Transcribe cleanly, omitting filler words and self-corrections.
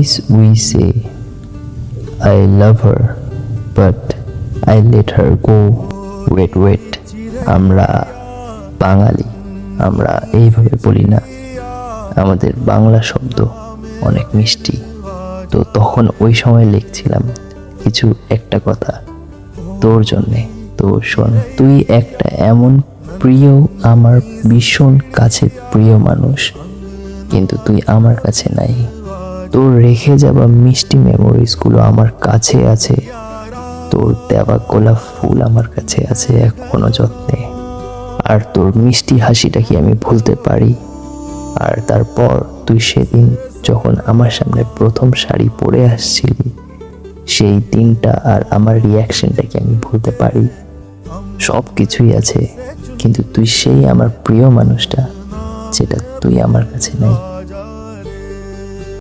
Always we say, I love her, but I let her go. Wait, আমরা বাঙালি, আমরা এইভাবে বলি না। আমাদের বাংলা শব্দ অনেক মিষ্টি। তো তখন ওই সময় লিখছিলাম কিছু একটা কথা তোর জন্যে। তো শোন, তুই একটা এমন প্রিয়, আমার ভীষণ কাছের প্রিয় মানুষ, কিন্তু তুই আমার কাছে নাই। তোর রেখে যাওয়া মিষ্টি মেমোরিজগুলো আমার কাছে আছে, তোর দেওয়া গোলাপ ফুল আমার কাছে আছে এখনো যত্নে। আর তোর মিষ্টি হাসিটা কি আমি ভুলতে পারি? আর তারপর তুই সেদিন যখন আমার সামনে প্রথম শাড়ি পরে আসছিলি, সেই দিনটা আর আমার রিয়াকশনটা কি আমি ভুলতে পারি? সব কিছুই আছে, কিন্তু তুই সেই আমার প্রিয় মানুষটা, যেটা তুই আমার কাছে নাই।